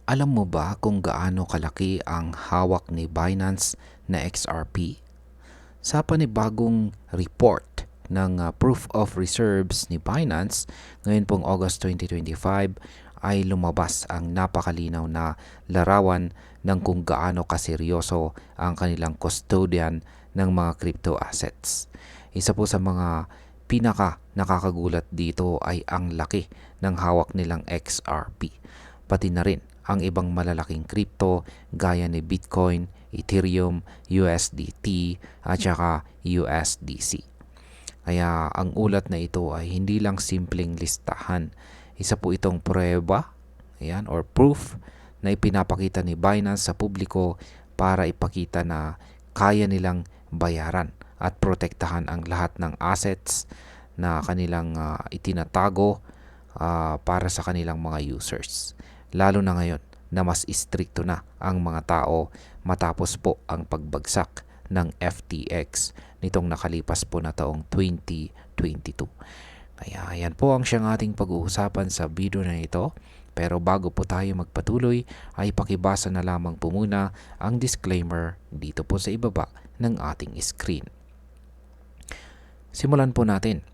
Alam mo ba kung gaano kalaki ang hawak ni Binance na XRP? Sa panibagong report ng Proof of Reserves ni Binance ngayon pong August 2025 ay lumabas ang napakalinaw na larawan ng kung gaano kaseryoso ang kanilang custodian ng mga crypto assets. Isa po sa mga pinaka nakakagulat dito ay ang laki ng hawak nilang XRP, pati na rin ang ibang malalaking crypto gaya ni Bitcoin, Ethereum, USDT at saka USDC. Kaya ang ulat na ito ay hindi lang simpleng listahan. Isa po itong prueba, ayan, or proof na ipinapakita ni Binance sa publiko para ipakita na kaya nilang bayaran at protektahan ang lahat ng assets na kanilang itinatago para sa kanilang mga users. Lalo na ngayon na mas istrikto na ang mga tao matapos po ang pagbagsak ng FTX nitong nakalipas po na taong 2022. Kaya yan po ang siyang ating pag-uusapan sa video na ito. Pero bago po tayo magpatuloy ay pakibasa na lamang po muna ang disclaimer dito po sa ibaba ng ating screen. Simulan po natin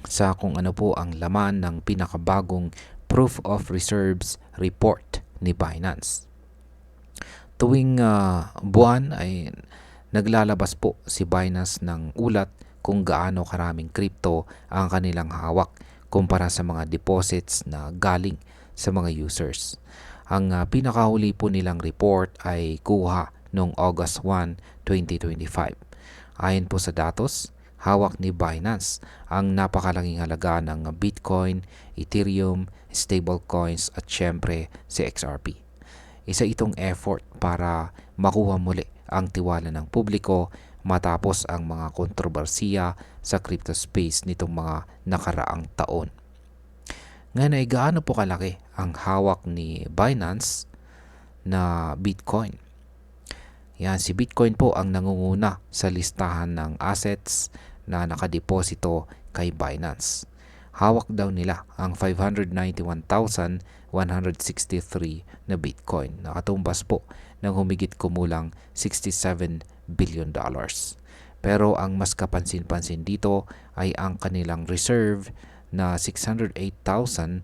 sa kung ano po ang laman ng pinakabagong Proof of Reserves report ni Binance. Tuwing buwan ay naglalabas po si Binance ng ulat kung gaano karaming crypto ang kanilang hawak kumpara sa mga deposits na galing sa mga users. Ang pinakahuli po nilang report ay kuha noong August 1, 2025. Ayon po sa datos, hawak ni Binance ang napakalaking halaga ng Bitcoin, Ethereum, stablecoins at syempre si XRP. Isa itong effort para makuha muli ang tiwala ng publiko matapos ang mga kontrobersiya sa crypto space nitong mga nakaraang taon. Ngayon ay gaano po kalaki ang hawak ni Binance na Bitcoin? Yan, si Bitcoin po ang nangunguna sa listahan ng assets na nakadeposito kay Binance. Hawak daw nila ang 591,163 na Bitcoin. Nakatumbas po ng humigit kumulang $67 billion. Pero ang mas kapansin-pansin dito ay ang kanilang reserve na 608,639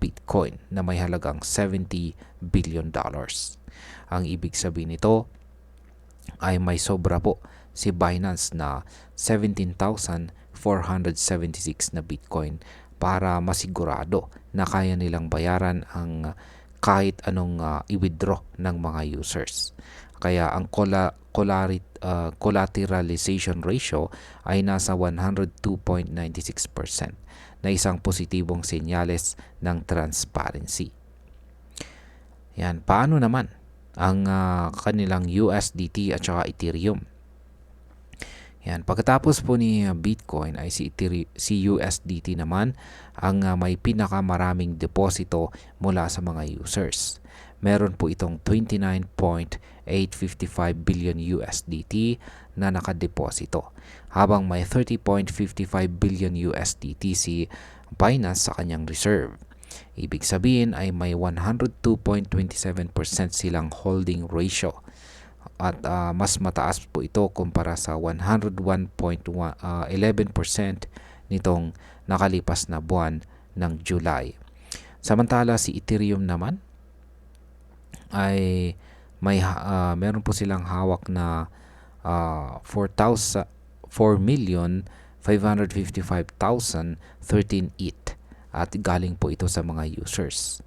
Bitcoin na may halagang $70 billion. Ang ibig sabihin nito ay may sobra po si Binance na 17,476 na Bitcoin para masigurado na kaya nilang bayaran ang kahit anong i-withdraw ng mga users. Kaya ang collateralization ratio ay nasa 102.96% na isang positibong senyales ng transparency. Yan, paano naman ang kanilang USDT at saka Ethereum? Yan, pagkatapos po ni Bitcoin ay si USDT naman ang may pinakamaraming deposito mula sa mga users. Meron po itong 29.855 billion USDT na nakadeposito, habang may 30.55 billion USDT si Binance sa kanyang reserve. Ibig sabihin ay may 102.27% silang holding ratio. At mas mataas po ito kumpara sa 101.11% nitong nakalipas na buwan ng July. Samantala si Ethereum naman ay meron po silang hawak na 4,555,013 ETH at galing po ito sa mga users.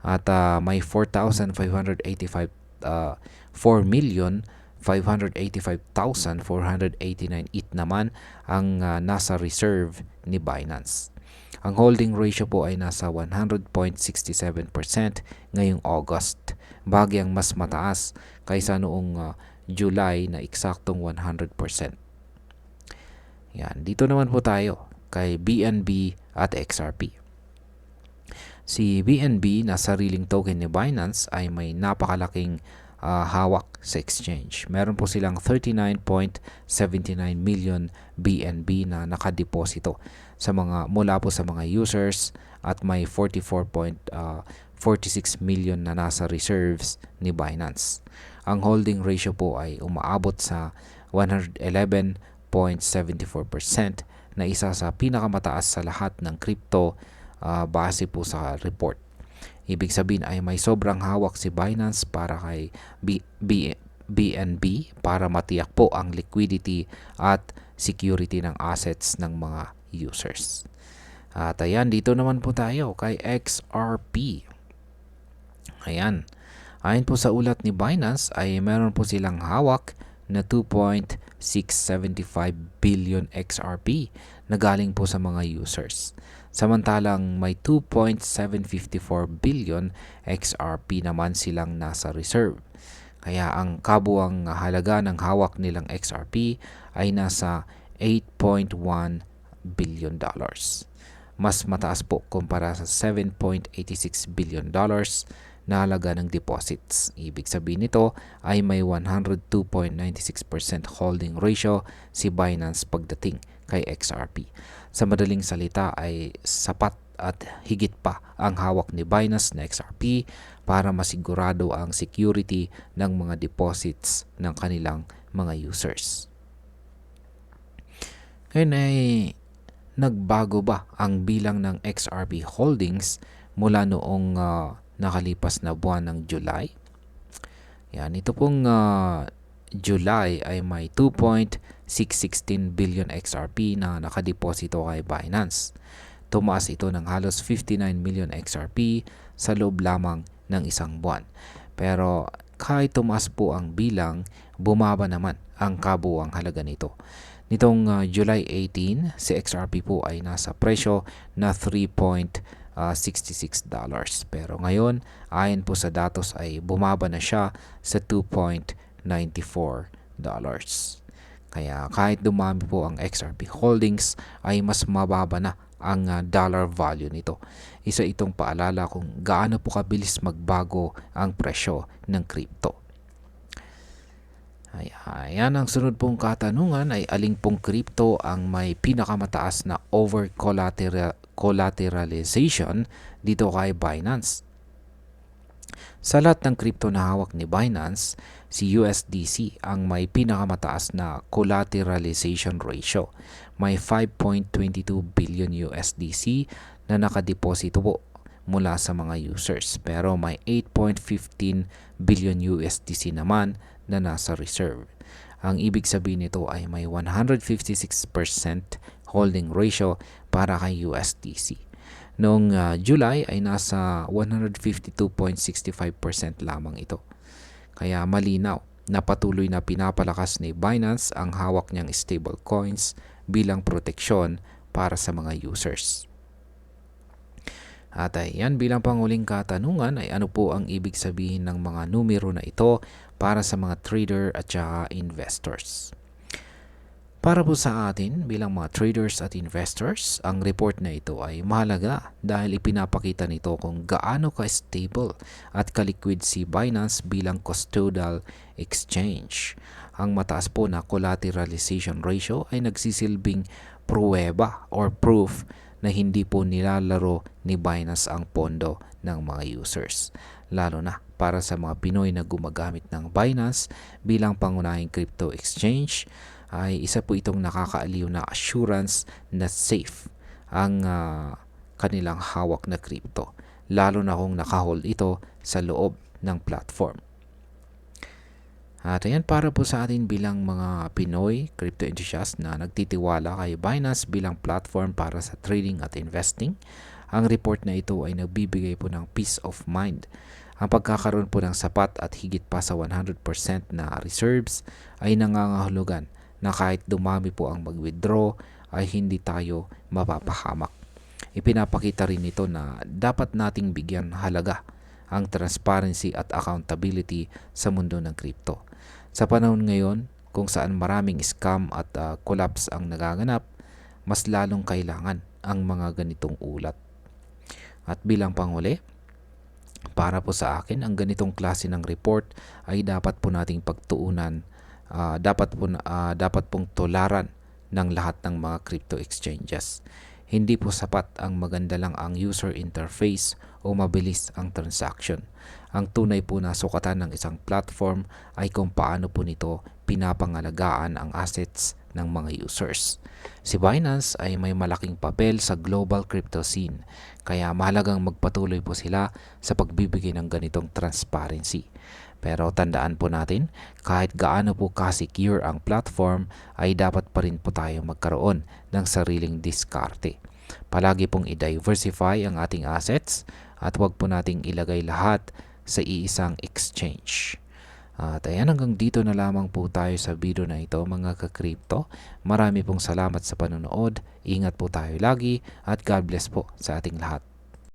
At may 4,585,489 ETH naman ang nasa reserve ni Binance. Ang holding ratio po ay nasa 100.67% ngayong August, bagyang mas mataas kaysa noong July na eksaktong 100%. Yan, dito naman po tayo kay BNB at XRP. Si BNB na sariling token ni Binance ay may napakalaking hawak sa exchange. Meron po silang 39.79 million BNB na nakadeposito sa mula po sa mga users at may 44.46 million na nasa reserves ni Binance. Ang holding ratio po ay umaabot sa 111.74% na isa sa pinakamataas sa lahat ng crypto base po sa report. Ibig sabihin ay may sobrang hawak si Binance para kay BNB para matiyak po ang liquidity at security ng assets ng mga users. At ayan, dito naman po tayo kay XRP. Ayan. Ayon po sa ulat ni Binance ay meron po silang hawak na 2.675 billion XRP na galing po sa mga users. Samantalang may 2.754 billion XRP naman silang nasa reserve. Kaya ang kabuang halaga ng hawak nilang XRP ay nasa 8.1 billion dollars. Mas mataas po kumpara sa 7.86 billion dollars na halaga ng deposits. Ibig sabihin nito ay may 102.96% holding ratio si Binance pagdating kay XRP. Sa madaling salita ay sapat at higit pa ang hawak ni Binance na XRP para masigurado ang security ng mga deposits ng kanilang mga users. Ngayon ay nagbago ba ang bilang ng XRP holdings mula noong nakalipas na buwan ng July? Yan, ito pong July ay may 2.616 billion XRP na nakadeposito kay Binance. Tumaas ito ng halos 59 million XRP sa loob lamang ng isang buwan. Pero kahit tumaas po ang bilang, bumaba naman ang kabuuang halaga nito. Nitong July 18, si XRP po ay nasa presyo na $3.66. Pero ngayon, ayon po sa datos ay bumaba na siya sa $2.94. Kaya kahit dumami po ang XRP holdings ay mas mababa na ang dollar value nito. Isa itong paalala kung gaano po kabilis magbago ang presyo ng crypto. Ayan, ang sunod pong katanungan ay aling pong crypto ang may pinakamataas na over-collateralization dito kay Binance. Sa lahat ng crypto na hawak ni Binance, si USDC ang may pinakamataas na collateralization ratio. May 5.22 billion USDC na nakadeposito po mula sa mga users. Pero may 8.15 billion USDC naman na nasa reserve. Ang ibig sabihin nito ay may 156% holding ratio para kay USDC. Noong July ay nasa 152.65% lamang ito. Kaya malinaw na patuloy na pinapalakas ni Binance ang hawak niyang stable coins bilang proteksyon para sa mga users. At ayan, bilang panguling katanungan ay ano po ang ibig sabihin ng mga numero na ito para sa mga trader at saka investors. Para po sa atin bilang mga traders at investors, ang report na ito ay mahalaga dahil ipinapakita nito kung gaano ka-stable at ka-liquid si Binance bilang custodial exchange. Ang mataas po na collateralization ratio ay nagsisilbing pruweba or proof na hindi po nilalaro ni Binance ang pondo ng mga users. Lalo na para sa mga Pinoy na gumagamit ng Binance bilang pangunahing crypto exchange, ay isa po itong nakakaaliw na assurance na safe ang kanilang hawak na crypto, lalo na kung nakahold ito sa loob ng platform. At ayan, para po sa atin bilang mga Pinoy crypto enthusiast na nagtitiwala kay Binance bilang platform para sa trading at investing, ang report na ito ay nagbibigay po ng peace of mind. Ang pagkakaroon po ng sapat at higit pa sa 100% na reserves ay nangangahulugan na kahit dumami po ang mag-withdraw ay hindi tayo mapapahamak. Ipinapakita rin ito na dapat nating bigyan halaga ang transparency at accountability sa mundo ng crypto. Sa panahon ngayon kung saan maraming scam at collapse ang nagaganap, mas lalong kailangan ang mga ganitong ulat. At bilang panghuli, para po sa akin, ang ganitong klase ng report ay dapat po nating pagtuunan, dapat pong tularan ng lahat ng mga crypto exchanges. Hindi po sapat ang maganda lang ang user interface o mabilis ang transaction. Ang tunay po na sukatan ng isang platform ay kung paano po nito pinapangalagaan ang assets ng mga users. Si Binance ay may malaking papel sa global crypto scene, kaya mahalagang magpatuloy po sila sa pagbibigay ng ganitong transparency. Pero tandaan po natin, kahit gaano po ka-secure ang platform, ay dapat pa rin po tayo magkaroon ng sariling diskarte. Palagi pong i-diversify ang ating assets at huwag po nating ilagay lahat sa iisang exchange. At ayan, hanggang dito na lamang po tayo sa video na ito mga ka-crypto. Marami pong salamat sa panonood. Ingat po tayo lagi at God bless po sa ating lahat.